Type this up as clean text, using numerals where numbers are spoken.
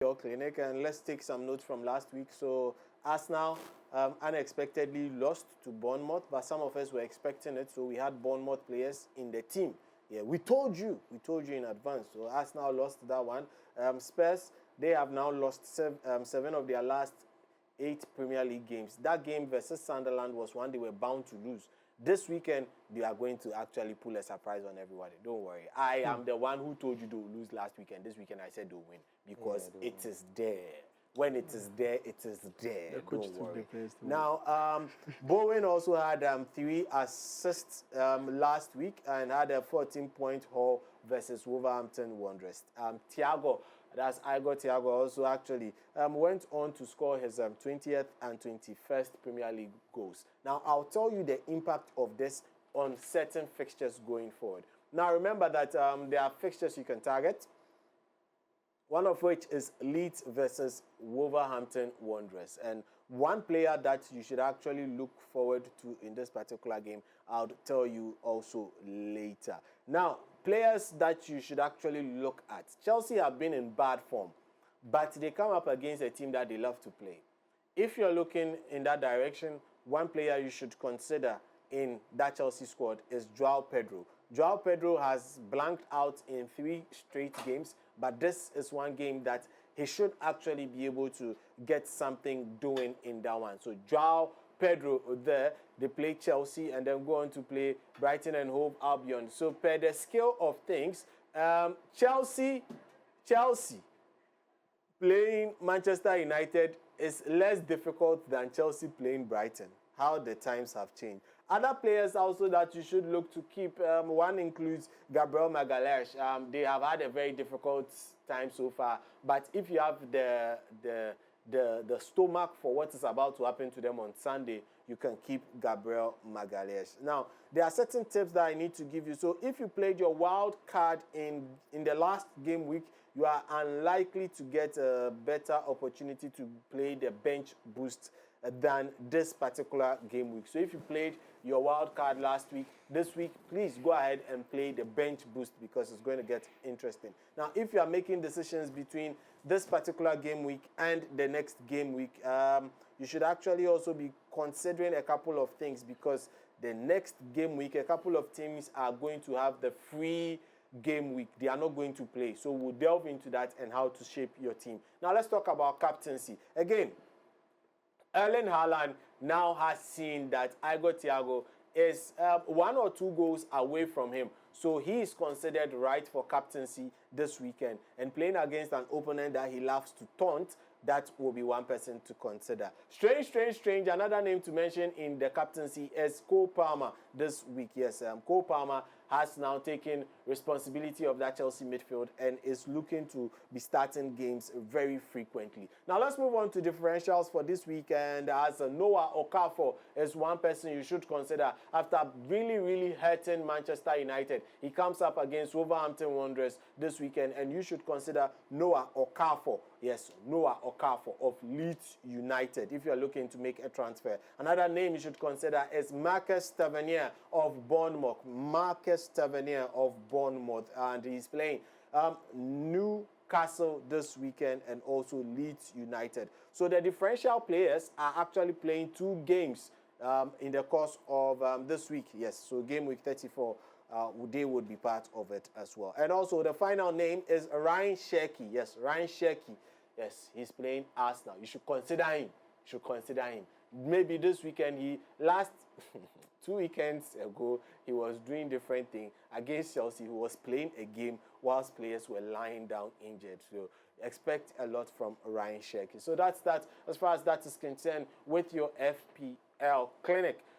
your clinic, and let's take some notes from last week. So Arsenal unexpectedly lost to Bournemouth, but some of us were expecting it. So we had Bournemouth players in the team. Yeah, we told you in advance. So Arsenal lost that one. Spurs, they have now lost seven of their last 8 Premier League games. That game versus Sunderland was one they were bound to lose. This weekend, they are going to actually pull a surprise on everybody. Don't worry. I am the one who told you they'll lose last weekend. This weekend, I said they'll win because it is there. When it is there, it is there. Don't worry. Now, Bowen also had 3 assists last week and had a 14-point haul versus Wolverhampton Wanderers. Thiago also actually went on to score his 20th and 21st Premier League goals. Now, I'll tell you the impact of this on certain fixtures going forward. Now, remember that there are fixtures you can target, one of which is Leeds versus Wolverhampton Wanderers. And one player that you should actually look forward to in this particular game, I'll tell you also later. Now, players that you should actually look at. Chelsea have been in bad form, but they come up against a team that they love to play. If you're looking in that direction, one player you should consider in that Chelsea squad is Joao Pedro. Joao Pedro has blanked out in 3 straight games, but this is one game that he should actually be able to get something doing in that one. So Joao Pedro there, they play Chelsea and then go on to play Brighton and Hove Albion. So per the scale of things, Chelsea playing Manchester United is less difficult than Chelsea playing Brighton. How the times have changed. Other players also that you should look to keep, one includes Gabriel Magalhaes. They have had a very difficult time so far, but if you have the stomach for what is about to happen to them on Sunday, you can keep Gabriel Magalhaes. Now, there are certain tips that I need to give you. So if you played your wild card in the last game week, you are unlikely to get a better opportunity to play the bench boost than this particular game week. So if you played your wild card last week, this week, please go ahead and play the bench boost because it's going to get interesting. Now, if you are making decisions between this particular game week and the next game week, you should actually also be considering a couple of things because the next game week, a couple of teams are going to have the free game week. They are not going to play. So we'll delve into that and how to shape your team. Now, let's talk about captaincy. Again, Erling Haaland now has seen that Igor Thiago is 1 or 2 goals away from him. So he is considered right for captaincy this weekend. And playing against an opponent that he loves to taunt, that will be one person to consider. Strange. Another name to mention in the captaincy is Cole Palmer this week. Yes, Cole Palmer has now taken responsibility of that Chelsea midfield and is looking to be starting games very frequently. Now let's move on to differentials for this weekend. As Noah Okafor is one person you should consider after really hurting Manchester United. He comes up against Wolverhampton Wanderers this weekend and you should consider Noah Okafor. Yes, Noah Okafor of Leeds United if you're looking to make a transfer. Another name you should consider is Marcus Tavernier of Bournemouth. Marcus Tavernier of Bournemouth, and he's playing Newcastle this weekend and also Leeds United. So the differential players are actually playing 2 games in the course of this week. Yes, so game week 34. They would be part of it as well. And also the final name is Ryan Cherki. Yes, Ryan Cherki. Yes, he's playing Arsenal. You should consider him. Maybe this weekend, last 2 weekends ago, he was doing different thing against Chelsea. He was playing a game whilst players were lying down injured. So expect a lot from Ryan Cherki. So that's that as far as that is concerned with your FPL clinic.